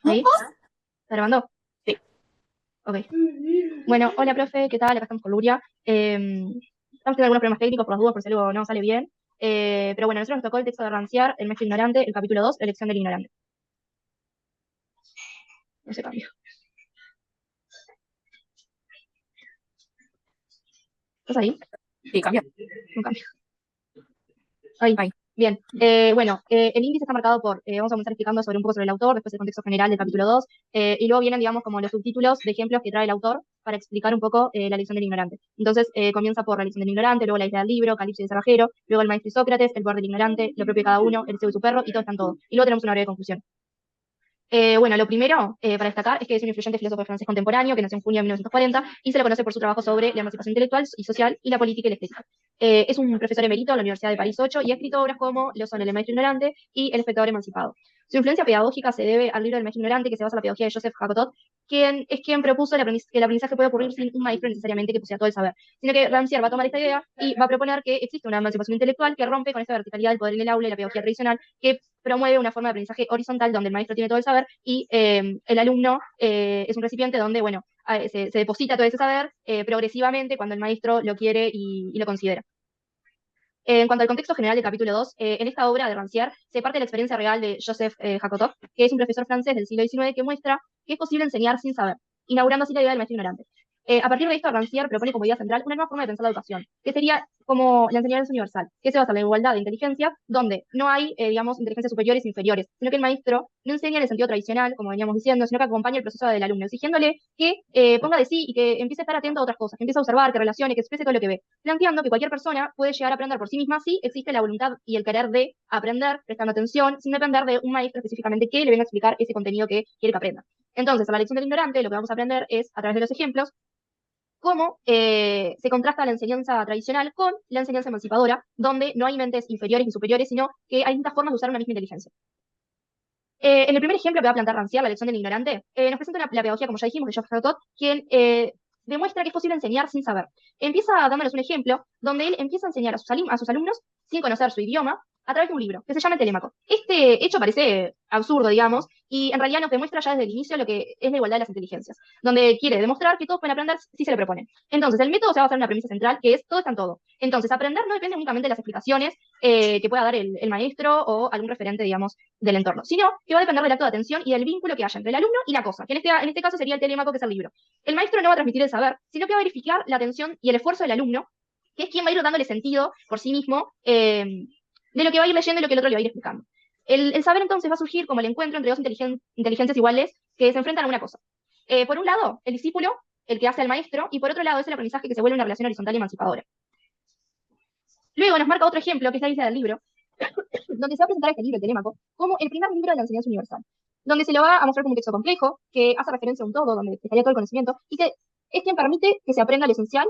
¿Ahí? ¿Está grabando? Sí. Ok. Bueno, hola, profe, ¿qué tal? Acá estamos con Luria. Estamos teniendo algunos problemas técnicos por las dudas, por si algo no sale bien. Pero bueno, a nosotros nos tocó el texto de Rancière, El maestro ignorante, el capítulo 2, la elección del ignorante. No se cambió. ¿Estás ahí? Sí, cambia. No cambio. Ahí. Ahí. Bien. Bueno, el índice está marcado por, vamos a comenzar explicando sobre un poco sobre el autor, después el contexto general del capítulo 2, y luego vienen, digamos, como los subtítulos de ejemplos que trae el autor para explicar un poco la elección del ignorante. Entonces, comienza por la elección del ignorante, luego la isla del libro, Calipso y el cerrajero, luego el maestro y Sócrates, el poder del ignorante, lo propio de cada uno, el CEO y su perro, y todo está en todo. Y luego tenemos una breve conclusión. Bueno, lo primero para destacar es que es un influyente filósofo francés contemporáneo que nació en junio de 1940 y se le conoce por su trabajo sobre la emancipación intelectual y social y la política y la estética. Es un profesor emérito en la Universidad de París 8 y ha escrito obras como Lo son el maestro ignorante y El espectador emancipado. Su influencia pedagógica se debe al libro del maestro ignorante que se basa en la pedagogía de Joseph Jacotot, quien propuso que el aprendizaje puede ocurrir sin un maestro necesariamente que posea todo el saber, sino que Rancière va a tomar esta idea y va a proponer que existe una emancipación intelectual que rompe con esta verticalidad del poder en el aula y la pedagogía tradicional que promueve una forma de aprendizaje horizontal donde el maestro tiene todo el saber y el alumno es un recipiente donde, bueno, se deposita todo ese saber progresivamente cuando el maestro lo quiere y lo considera. En cuanto al contexto general del capítulo 2, en esta obra de Rancière se parte de la experiencia real de Joseph Jacotot, que es un profesor francés del siglo XIX que muestra que es posible enseñar sin saber, inaugurando así la idea del maestro ignorante. A partir de esto, Rancière propone como idea central una nueva forma de pensar la educación, que sería como la enseñanza universal, que se basa en la igualdad de inteligencia, donde no hay, digamos, inteligencias superiores e inferiores, sino que el maestro no enseña en el sentido tradicional, como veníamos diciendo, sino que acompaña el proceso del alumno, exigiéndole que ponga de sí y que empiece a estar atento a otras cosas, que empiece a observar, que relacione, que exprese todo lo que ve, planteando que cualquier persona puede llegar a aprender por sí misma si existe la voluntad y el querer de aprender, prestando atención, sin depender de un maestro específicamente que le venga a explicar ese contenido que quiere que aprenda. Entonces, a la lección del ignorante, lo que vamos a aprender es, a través de los ejemplos, cómo se contrasta la enseñanza tradicional con la enseñanza emancipadora, donde no hay mentes inferiores ni superiores, sino que hay distintas formas de usar una misma inteligencia. En el primer ejemplo que va a plantear Rancière, la lección del ignorante, nos presenta la pedagogía, como ya dijimos, de Jacques Ratot, quien demuestra que es posible enseñar sin saber. Empieza dándoles un ejemplo donde él empieza a enseñar a sus alumnos, sin conocer su idioma, a través de un libro que se llama el Telémaco. Este hecho parece absurdo, digamos, y en realidad nos demuestra ya desde el inicio lo que es la igualdad de las inteligencias, donde quiere demostrar que todos pueden aprender si se lo proponen. Entonces, el método se va a basar en una premisa central, que es todo está en todo. Entonces, aprender no depende únicamente de las explicaciones que pueda dar el maestro o algún referente, digamos, del entorno, sino que va a depender del acto de atención y del vínculo que haya entre el alumno y la cosa, que en este caso sería el telémaco, que es el libro. El maestro no va a transmitir el saber, sino que va a verificar la atención y el esfuerzo del alumno, que es quien va a ir dándole sentido por sí mismo de lo que va a ir leyendo y lo que el otro le va a ir explicando. El saber entonces va a surgir como el encuentro entre dos inteligencias iguales que se enfrentan a una cosa. Por un lado, el discípulo, el que hace al maestro, y por otro lado es el aprendizaje que se vuelve una relación horizontal y emancipadora. Luego nos marca otro ejemplo, que es la isla del libro, donde se va a presentar este libro, el Telémaco, como el primer libro de la enseñanza universal, donde se lo va a mostrar como un texto complejo, que hace referencia a un todo, donde estaría todo el conocimiento, y que es quien permite que se aprenda lo esencial,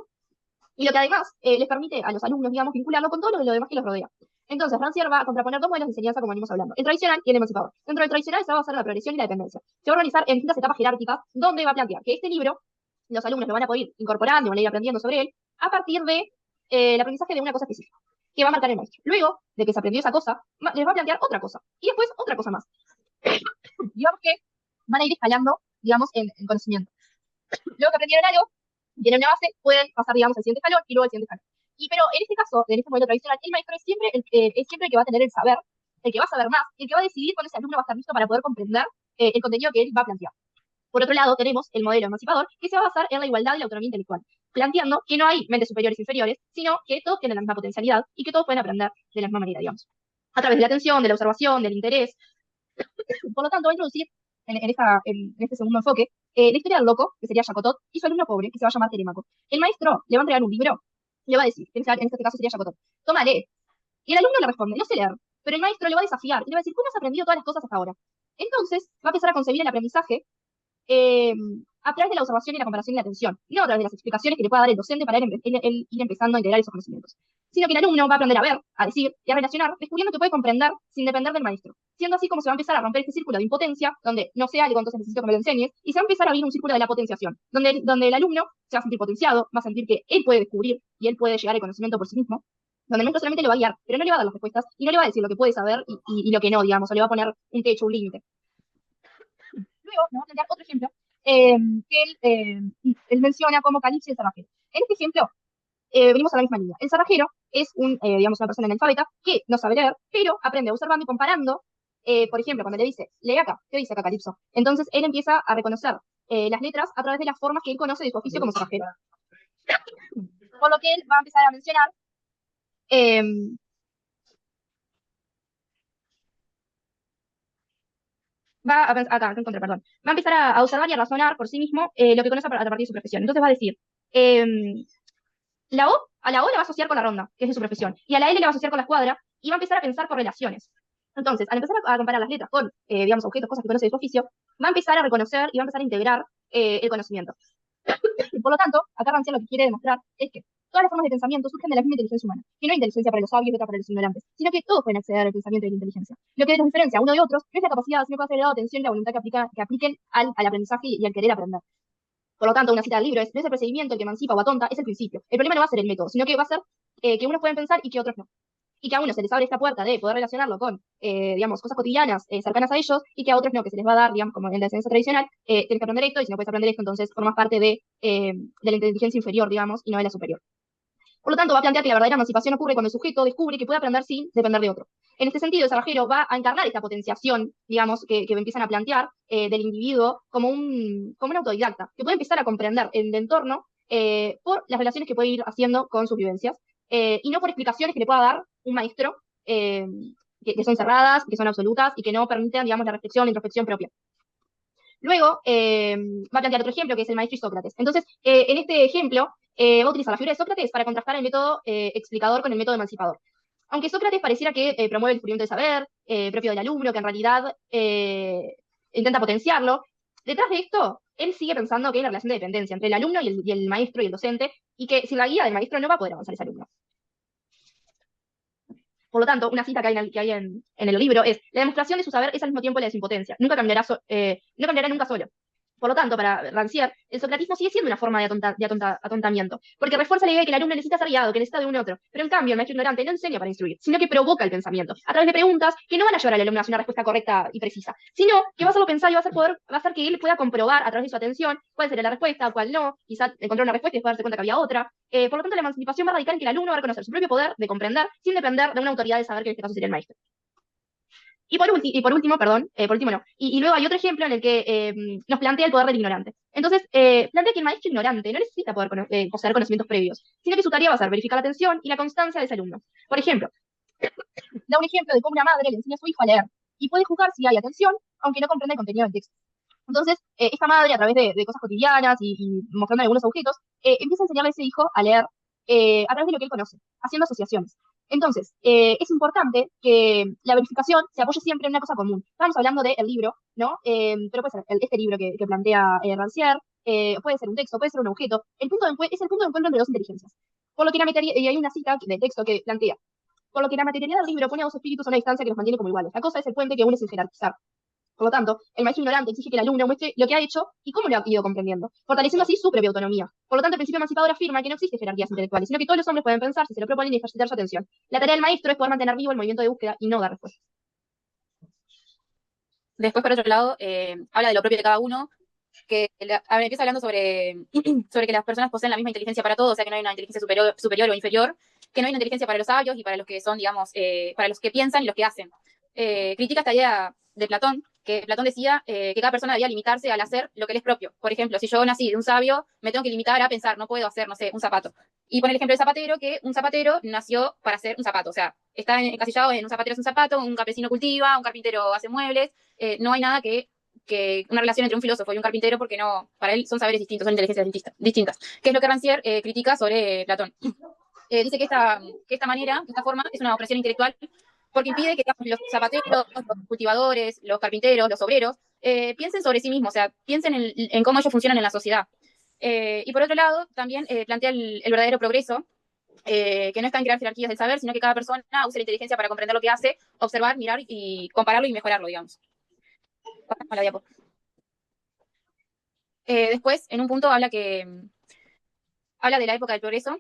y lo que además les permite a los alumnos, digamos, vincularlo con todo lo demás que los rodea. Entonces, Rancière va a contraponer dos modelos de enseñanza, como venimos hablando, el tradicional y el emancipador. Dentro del tradicional se va a basar en la progresión y la dependencia. Se va a organizar en distintas etapas jerárquicas, donde va a plantear que este libro, los alumnos lo van a poder ir incorporando, van a ir aprendiendo sobre él, a partir de el aprendizaje de una cosa específica, que va a marcar el maestro. Luego de que se aprendió esa cosa, les va a plantear otra cosa, y después otra cosa más. Digamos que van a ir escalando, digamos, en conocimiento. Luego que aprendieron algo, tienen una base, pueden pasar, digamos, al siguiente escalón y luego al siguiente escalón. Pero en este caso, en este modelo tradicional, el maestro es siempre el que va a tener el saber, el que va a saber más, el que va a decidir cuándo ese alumno va a estar listo para poder comprender el contenido que él va a plantear. Por otro lado, tenemos el modelo emancipador, que se va a basar en la igualdad y la autonomía intelectual, planteando que no hay mentes superiores e inferiores, sino que todos tienen la misma potencialidad y que todos pueden aprender de la misma manera, digamos, a través de la atención, de la observación, del interés. Por lo tanto, va a introducir en este segundo enfoque la historia del loco, que sería Jacotot, y su alumno pobre, que se va a llamar Telémaco. El maestro le va a entregar un libro, le va a decir, en este caso sería Jacotot, toma, lee. Y el alumno le responde, no sé leer, pero el maestro le va a desafiar y le va a decir, ¿cómo has aprendido todas las cosas hasta ahora? Entonces, va a empezar a concebir el aprendizaje eh, a través de la observación y la comparación y la atención, no a través de las explicaciones que le pueda dar el docente para él ir empezando a integrar esos conocimientos, sino que el alumno va a aprender a ver, a decir y a relacionar, descubriendo que puede comprender sin depender del maestro, siendo así como se va a empezar a romper este círculo de impotencia, donde no sé algo, entonces necesito que me lo enseñes, y se va a empezar a abrir un círculo de la potenciación, donde el alumno se va a sentir potenciado, va a sentir que él puede descubrir y él puede llegar al conocimiento por sí mismo, donde el maestro solamente lo va a guiar, pero no le va a dar las respuestas y no le va a decir lo que puede saber y lo que no, digamos, o le va a poner un techo, un límite. Luego nos va a plantear otro ejemplo que él menciona como Calipso y el cerrajero. En este ejemplo, venimos a la misma línea. El cerrajero es digamos, una persona analfabeta que no sabe leer, pero aprende observando y comparando. Por ejemplo, cuando le dice, lee acá, ¿qué dice acá Calipso? Entonces él empieza a reconocer las letras a través de las formas que él conoce de su oficio como cerrajero. Por lo que él va a empezar a mencionar eh, acá, encontré, perdón. Va a empezar a observar y a razonar por sí mismo lo que conoce a partir de su profesión. Entonces va a decir, eh, a la O la va a asociar con la ronda, que es de su profesión, y a la L la va a asociar con la escuadra, y va a empezar a pensar correlaciones. Entonces, al empezar a comparar las letras con, digamos, objetos, cosas que conoce de su oficio, va a empezar a reconocer y va a empezar a integrar el conocimiento. Por lo tanto, acá Rancière lo que quiere demostrar es que todas las formas de pensamiento surgen de la misma inteligencia humana, que no hay inteligencia para los sabios y otra para los ignorantes, sino que todos pueden acceder al pensamiento y a la inteligencia. Lo que los diferencia uno de otros no es la capacidad, sino que va a ser el grado de atención y la voluntad que apliquen al aprendizaje y al querer aprender. Por lo tanto, una cita del libro es, no es el procedimiento el que emancipa o atonta, es el principio. El problema no va a ser el método, sino que va a ser que unos pueden pensar y que otros no. Y que a unos se les abre esta puerta de poder relacionarlo con, digamos, cosas cotidianas cercanas a ellos, y que a otros no, que se les va a dar, digamos, como en la enseñanza tradicional, tienes que aprender esto, y si no puedes aprender esto, entonces formas parte de la inteligencia inferior, digamos, y no de la superior. Por lo tanto, va a plantear que la verdadera emancipación ocurre cuando el sujeto descubre que puede aprender sin depender de otro. En este sentido, el cerrajero va a encarnar esta potenciación, digamos, que empiezan a plantear del individuo como un autodidacta, que puede empezar a comprender el entorno por las relaciones que puede ir haciendo con sus vivencias, y no por explicaciones que le pueda dar un maestro que son cerradas, que son absolutas y que no permiten, digamos, la reflexión, la introspección propia. Luego, va a plantear otro ejemplo, que es el maestro y Sócrates. Entonces, en este ejemplo, va a utilizar la figura de Sócrates para contrastar el método explicador con el método emancipador. Aunque Sócrates pareciera que promueve el descubrimiento del saber propio del alumno, que en realidad intenta potenciarlo, detrás de esto, él sigue pensando que hay una relación de dependencia entre el alumno y el maestro y el docente, y que sin la guía del maestro no va a poder avanzar ese alumno. Por lo tanto, una cita que hay en el libro es: la demostración de su saber es al mismo tiempo la de su impotencia. No cambiará nunca solo. Por lo tanto, para Rancière, el socratismo sigue siendo una forma de atontamiento, porque refuerza la idea de que el alumno necesita ser guiado, que necesita de un otro. Pero en cambio, el maestro ignorante no enseña para instruir, sino que provoca el pensamiento, a través de preguntas que no van a llevar al alumno a hacer una respuesta correcta y precisa, sino que va a hacerlo pensar y va a hacer que él pueda comprobar a través de su atención cuál sería la respuesta, cuál no, quizá encontrar una respuesta y después darse cuenta que había otra. Por lo tanto, la emancipación va a radicar en que el alumno va a reconocer su propio poder de comprender sin depender de una autoridad de saber, que en este caso sería el maestro. Y por último, perdón, por último no. Y luego hay otro ejemplo en el que nos plantea el poder del ignorante. Entonces, plantea que el maestro ignorante no necesita poseer conocimientos previos, sino que su tarea va a ser verificar la atención y la constancia de ese alumno. Por ejemplo, da un ejemplo de cómo una madre le enseña a su hijo a leer y puede juzgar si hay atención, aunque no comprenda el contenido del texto. Entonces, esta madre, a través de cosas cotidianas y mostrando algunos objetos, empieza a enseñarle a ese hijo a leer a través de lo que él conoce, haciendo asociaciones. Entonces, es importante que la verificación se apoye siempre en una cosa común. Estamos hablando del libro, ¿no? Pero puede ser este libro que plantea Rancière, puede ser un texto, puede ser un objeto. Es el punto de encuentro entre dos inteligencias. Por lo que y hay una cita del texto que plantea: por lo que la materialidad del libro pone a dos espíritus a una distancia que los mantiene como iguales. La cosa es el puente que une sin jerarquizar. Por lo tanto, el maestro ignorante exige que el alumno muestre lo que ha hecho y cómo lo ha ido comprendiendo, fortaleciendo así su propia autonomía. Por lo tanto, el principio emancipador afirma que no existe jerarquías intelectuales, sino que todos los hombres pueden pensar si se lo proponen y ejercitar su atención. La tarea del maestro es poder mantener vivo el movimiento de búsqueda y no dar respuesta. Después, por otro lado, habla de lo propio de cada uno, empieza hablando sobre que las personas poseen la misma inteligencia para todos, o sea, que no hay una inteligencia superior o inferior, que no hay una inteligencia para los sabios y para los que son, digamos, para los que piensan y los que hacen. Critica esta idea de Platón, que Platón decía que cada persona debía limitarse al hacer lo que le es propio. Por ejemplo, si yo nací de un sabio, me tengo que limitar a pensar, no puedo hacer, no sé, un zapato. Y pone el ejemplo del zapatero, que un zapatero nació para hacer un zapato, o sea, está encasillado en un zapatero hace un zapato, un campesino cultiva, un carpintero hace muebles, no hay nada que una relación entre un filósofo y un carpintero, porque no, para él son saberes distintos, son inteligencias distintas. ¿Qué es lo que Rancière critica sobre Platón? Dice que esta manera, esta forma, es una opresión intelectual porque impide que, digamos, los zapateros, los cultivadores, los carpinteros, los obreros, piensen sobre sí mismos, o sea, piensen en cómo ellos funcionan en la sociedad. Y por otro lado, también plantea el verdadero progreso, que no está en crear jerarquías del saber, sino que cada persona use la inteligencia para comprender lo que hace, observar, mirar y compararlo y mejorarlo, digamos. Pasamos a la diapo. Después, en un punto, habla de la época del progreso,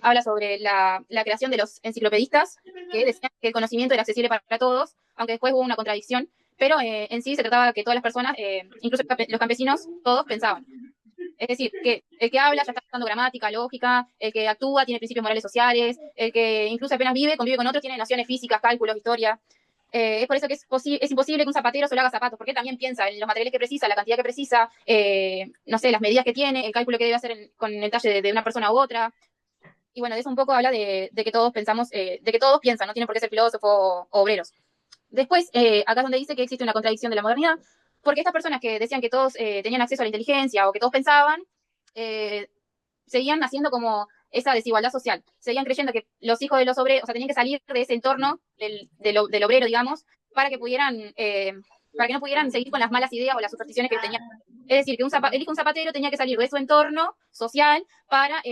habla sobre la creación de los enciclopedistas, que decían que el conocimiento era accesible para todos, aunque después hubo una contradicción, pero en sí se trataba de que todas las personas, incluso los campesinos, todos pensaban. Es decir, que el que habla ya está usando gramática, lógica, el que actúa tiene principios morales sociales, el que incluso apenas convive con otros, tiene nociones físicas, cálculos, historia. Es por eso que es imposible que un zapatero solo haga zapatos, porque también piensa en los materiales que precisa, la cantidad que precisa, no sé, las medidas que tiene, el cálculo que debe hacer con el talle de una persona u otra. Y bueno, de eso un poco habla de que todos pensamos, de que todos piensan, no tienen por qué ser filósofos o obreros. Después, acá es donde dice que existe una contradicción de la modernidad, porque estas personas que decían que todos tenían acceso a la inteligencia o que todos pensaban, eh, seguían haciendo como esa desigualdad social. Seguían creyendo que los hijos de los obreros, o sea, tenían que salir de ese entorno del obrero, digamos, para que pudieran, para que no pudieran seguir con las malas ideas o las supersticiones que tenían. Es decir, que el hijo de un zapatero tenía que salir de su entorno social para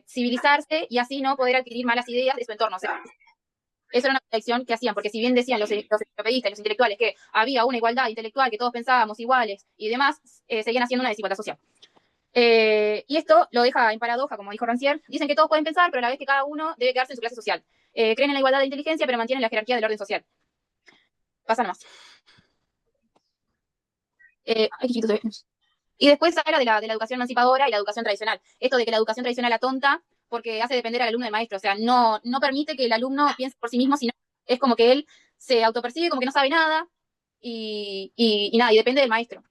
civilizarse y así no poder adquirir malas ideas de su entorno. O sea, esa era una contradicción que hacían, porque si bien decían los enciclopedistas y los intelectuales que había una igualdad intelectual, que todos pensábamos iguales y demás, seguían haciendo una desigualdad social. Y esto lo deja en paradoja, como dijo Rancière. Dicen que todos pueden pensar, pero a la vez que cada uno debe quedarse en su clase social. Creen en la igualdad de inteligencia, pero mantienen la jerarquía del orden social. Pasa nomás. Ay, qué chiquito se ve. Y después habla de la educación emancipadora y la educación tradicional. Esto de que la educación tradicional atonta porque hace depender al alumno del maestro. O sea, no permite que el alumno piense por sí mismo, sino es como que él se autopercibe como que no sabe nada y nada, y depende del maestro.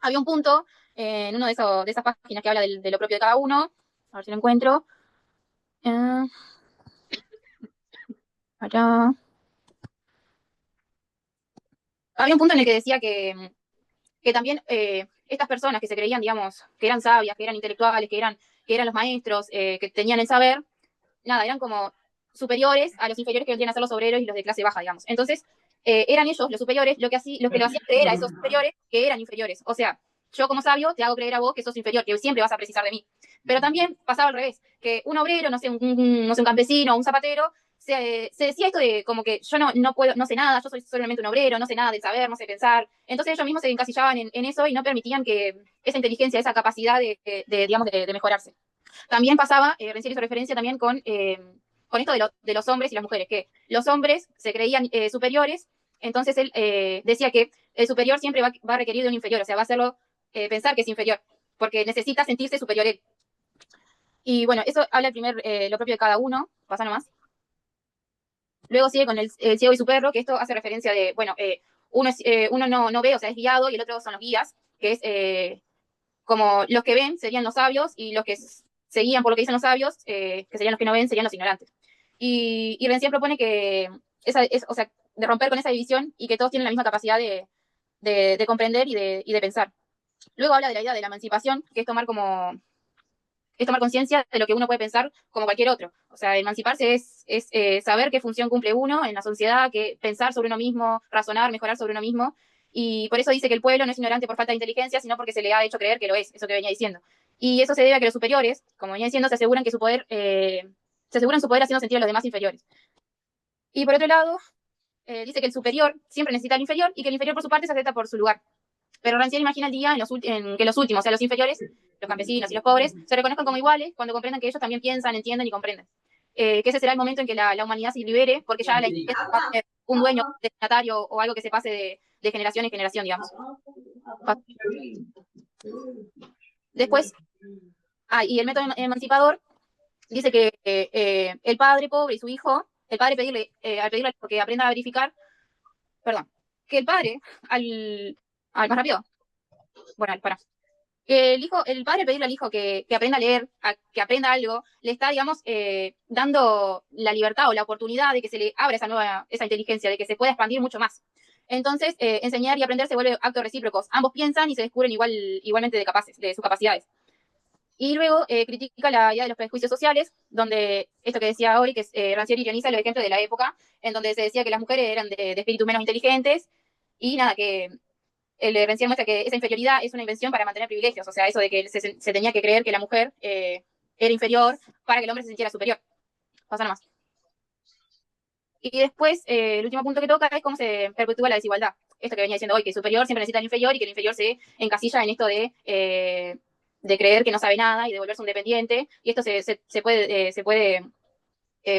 Había un punto en una de esas páginas que habla de lo propio de cada uno. A ver si lo encuentro. Acá. Había un punto en el que decía que también estas personas que se creían, digamos, que eran sabias, que eran intelectuales, que eran los maestros, que tenían el saber, nada, eran como superiores a los inferiores que vendrían a ser los obreros y los de clase baja, digamos. Entonces, eran ellos, los superiores, lo que lo hacían creer a esos superiores que eran inferiores. O sea, yo como sabio te hago creer a vos que sos inferior, que siempre vas a precisar de mí. Pero también pasaba al revés, que un obrero, no sé, no sé, un campesino, un zapatero, se decía esto de como que yo no puedo, no sé nada, yo soy solamente un obrero, no sé nada del saber, no sé pensar. Entonces ellos mismos se encasillaban en eso y no permitían que esa inteligencia, esa capacidad digamos, de mejorarse. También pasaba, Rencier hizo referencia también con esto de los hombres y las mujeres, que los hombres se creían superiores, entonces él decía que el superior siempre va a requerir de un inferior, o sea, va a hacerlo pensar que es inferior, porque necesita sentirse superior él. Y bueno, eso habla lo propio de cada uno, pasa nomás. Luego sigue con el ciego y su perro, que esto hace referencia de, bueno, uno no ve, o sea, es guiado, y el otro son los guías, que es como los que ven serían los sabios y los que se guían por lo que dicen los sabios, que serían los que no ven, serían los ignorantes. Y Rencière propone que o sea, de romper con esa división y que todos tienen la misma capacidad de comprender y de pensar. Luego habla de la idea de la emancipación, que es tomar conciencia de lo que uno puede pensar como cualquier otro. O sea, emanciparse es saber qué función cumple uno en la sociedad, que pensar sobre uno mismo, razonar, mejorar sobre uno mismo. Y por eso dice que el pueblo no es ignorante por falta de inteligencia, sino porque se le ha hecho creer que lo es, eso que venía diciendo. Y eso se debe a que los superiores, como venía diciendo, se aseguran su poder haciendo sentir a los demás inferiores. Y por otro lado, dice que el superior siempre necesita al inferior y que el inferior por su parte se acepta por su lugar. Pero Rancière imagina el día en que los últimos, o sea, los inferiores, los campesinos y los pobres, se reconozcan como iguales cuando comprendan que ellos también piensan, entienden y comprenden. Que ese será el momento en que la humanidad se libere, porque ya la inteligencia va a tener un dueño destinatario o algo que se pase de generación en generación, digamos. Después, y el método emancipador dice que el padre pobre y su hijo, el padre al pedirle que aprenda a verificar, perdón, que el padre, más rápido, bueno, para, que el padre pedirle al hijo que aprenda a leer, que aprenda algo, le está, digamos, dando la libertad o la oportunidad de que se le abra esa inteligencia, de que se pueda expandir mucho más. Entonces, enseñar y aprender se vuelve actos recíprocos. Ambos piensan y se descubren igualmente de sus capacidades. Y luego critica la idea de los prejuicios sociales, donde esto que decía Ori, que Rancière ironiza los ejemplos de la época, en donde se decía que las mujeres eran de espíritu menos inteligentes, y nada, que el Rencière muestra que esa inferioridad es una invención para mantener privilegios, o sea, eso de que se tenía que creer que la mujer era inferior para que el hombre se sintiera superior. Pasa nomás. Y después, el último punto que toca es cómo se perpetúa la desigualdad. Esto que venía diciendo hoy, que el superior siempre necesita al inferior y que el inferior se encasilla en esto de creer que no sabe nada y de volverse un dependiente. Y esto se puede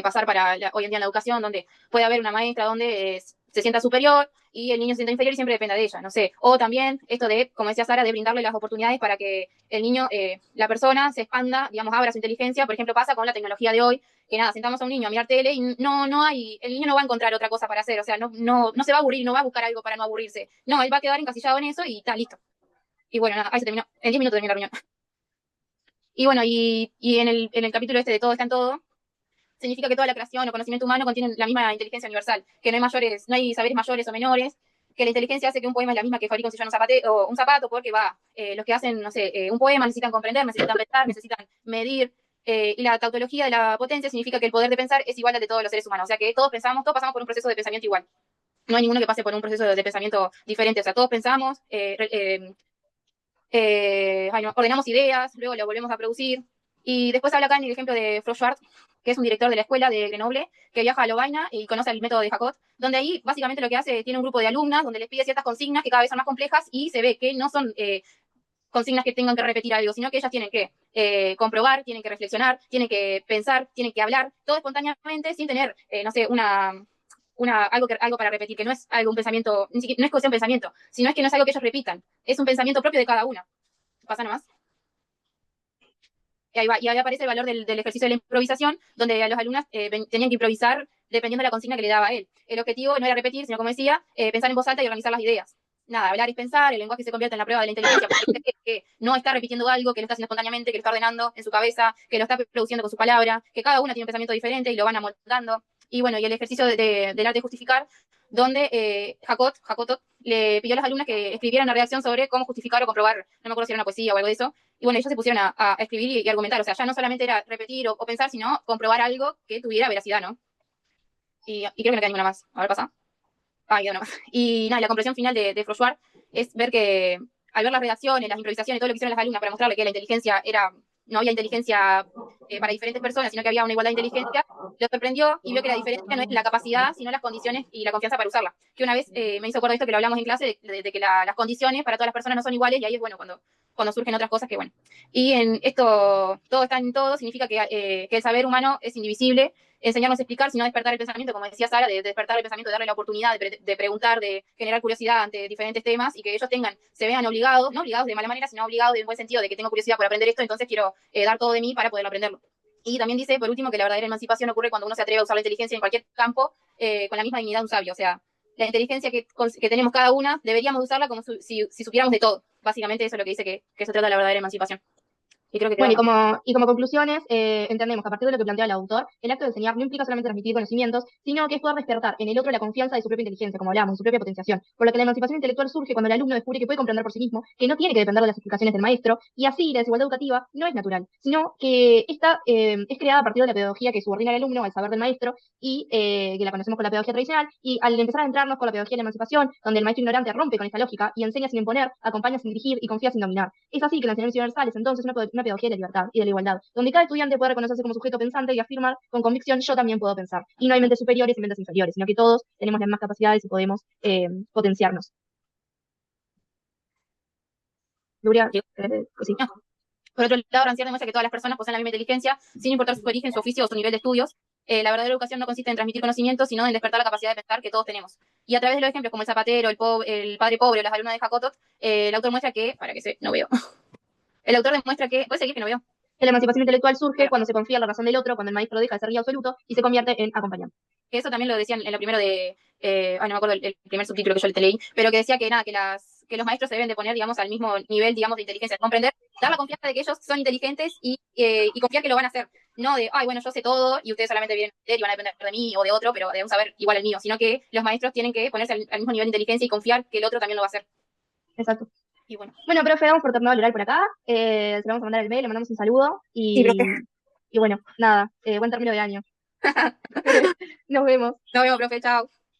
pasar para hoy en día en la educación, donde puede haber una maestra donde se sienta superior y el niño se sienta inferior y siempre dependa de ella, no sé. O también esto de, como decía Sara, de brindarle las oportunidades para que el niño, la persona se expanda, digamos, abra su inteligencia. Por ejemplo, pasa con la tecnología de hoy, que nada, sentamos a un niño a mirar tele y no hay, el niño no va a encontrar otra cosa para hacer, o sea, no se va a aburrir, no va a buscar algo para no aburrirse. No, él va a quedar encasillado en eso y está listo. Y bueno, nada, ahí se terminó. En 10 minutos terminó la reunión. Y bueno, y en el capítulo este de Todo está en todo, significa que toda la creación o conocimiento humano contiene la misma inteligencia universal, que no hay saberes mayores o menores, que la inteligencia hace que un poema es la misma que fabrica un sillón o un zapato, porque los que hacen, no sé, un poema necesitan comprender, necesitan pensar, necesitan medir, y la tautología de la potencia significa que el poder de pensar es igual al de todos los seres humanos, o sea que todos pasamos por un proceso de pensamiento igual. No hay ninguno que pase por un proceso de pensamiento diferente, o sea, todos pensamos, ordenamos ideas, luego lo volvemos a producir. Y después habla acá en el ejemplo de Froschart, que es un director de la escuela de Grenoble, que viaja a Lovaina y conoce el método de Jacot, donde ahí básicamente lo que hace, tiene un grupo de alumnas, donde les pide ciertas consignas que cada vez son más complejas y se ve que no son consignas que tengan que repetir algo, sino que ellas tienen que comprobar, tienen que reflexionar, tienen que pensar, tienen que hablar, todo espontáneamente, sin tener, no sé, algo para repetir, que no es algo, un pensamiento, ni siquiera, no es que sea un pensamiento, sino es que no es algo que ellos repitan, es un pensamiento propio de cada una. Pasa nomás. Y ahí, va, y ahí aparece el valor del ejercicio de la improvisación, donde a los alumnos tenían que improvisar dependiendo de la consigna que le daba a él. El objetivo no era repetir, sino, como decía, pensar en voz alta y organizar las ideas. Nada, hablar es pensar, el lenguaje se convierte en la prueba de la inteligencia, porque que no está repitiendo algo, que lo está haciendo espontáneamente, que lo está ordenando en su cabeza, que lo está produciendo con su palabra, que cada una tiene un pensamiento diferente y lo van amoldando. Y bueno, y el ejercicio del arte de justificar, donde Jacotot le pidió a las alumnas que escribieran una redacción sobre cómo justificar o comprobar, no me acuerdo si era una poesía o algo de eso, y bueno, ellos se pusieron a escribir y argumentar, o sea, ya no solamente era repetir o pensar, sino comprobar algo que tuviera veracidad, ¿no? Y creo que no queda ninguna más. A ver, pasa. Quedó una más. Y nada, la comprensión final de Froschart es ver que al ver las redacciones, las improvisaciones, todo lo que hicieron las alumnas para mostrarle que la inteligencia no había inteligencia para diferentes personas, sino que había una igualdad de inteligencia, lo sorprendió y vio que la diferencia no es la capacidad, sino las condiciones y la confianza para usarla. Que una vez me hizo acuerdo esto que lo hablamos en clase, de que las condiciones para todas las personas no son iguales, y ahí es bueno cuando surgen otras cosas que bueno. Y en esto, todo está en todo, significa que el saber humano es indivisible, enseñarnos a explicar, sino despertar el pensamiento, como decía Sara, de despertar el pensamiento, de darle la oportunidad de preguntar, de generar curiosidad ante diferentes temas, y que ellos se vean obligados, no obligados de mala manera, sino obligados de buen sentido, de que tengo curiosidad por aprender esto, entonces quiero dar todo de mí para poder aprenderlo. Y también dice, por último, que la verdadera emancipación ocurre cuando uno se atreve a usar la inteligencia en cualquier campo con la misma dignidad de un sabio. O sea, la inteligencia que tenemos cada una, deberíamos usarla como si supiéramos de todo. Básicamente eso es lo que dice que se trata de la verdadera emancipación. Y creo que Bueno, quedó. y como conclusiones, entendemos que a partir de lo que plantea el autor, el acto de enseñar no implica solamente transmitir conocimientos, sino que es poder despertar en el otro la confianza de su propia inteligencia, como hablamos, de su propia potenciación. Por lo que la emancipación intelectual surge cuando el alumno descubre que puede comprender por sí mismo, que no tiene que depender de las explicaciones del maestro, y así la desigualdad educativa no es natural, sino que esta es creada a partir de la pedagogía que subordina al alumno al saber del maestro, y que la conocemos con la pedagogía tradicional, y al empezar a entrarnos con la pedagogía de la emancipación, donde el maestro ignorante rompe con esta lógica y enseña sin imponer, acompaña sin dirigir y confía sin dominar. Es así que la enseñanza universal es entonces una pedagogía de la libertad y de la igualdad, donde cada estudiante puede reconocerse como sujeto pensante y afirmar con convicción: yo también puedo pensar. Y no hay mentes superiores y mentes inferiores, sino que todos tenemos las mismas capacidades y podemos potenciarnos. Nuria, sí. Por otro lado, Rancière demuestra que todas las personas poseen la misma inteligencia, sin importar su origen, su oficio o su nivel de estudios. La verdadera educación no consiste en transmitir conocimientos, sino en despertar la capacidad de pensar que todos tenemos. Y a través de los ejemplos como el zapatero, el padre pobre o las alumnas de Jacotot, el autor muestra que, no veo. El autor demuestra que, ¿puedes seguir que no veo? La emancipación intelectual surge cuando se confía en la razón del otro, cuando el maestro deja de ser guía absoluto y se convierte en acompañante. Que eso también lo decían en lo primero no me acuerdo el primer subtítulo que yo le leí, pero que decía que nada, que los maestros se deben de poner, digamos, al mismo nivel, digamos, de inteligencia, comprender, dar la confianza de que ellos son inteligentes y confiar que lo van a hacer. No de, bueno, yo sé todo y ustedes solamente vienen a aprender y van a depender de mí o de otro, pero de un saber igual al mío, sino que los maestros tienen que ponerse al mismo nivel de inteligencia y confiar que el otro también lo va a hacer. Exacto. Y bueno. Bueno, profe, damos por terminado el oral por acá. Se le vamos a mandar el mail, le mandamos un saludo Sí, profe. y bueno, nada, buen término de año. Nos vemos. Nos vemos, profe, chao.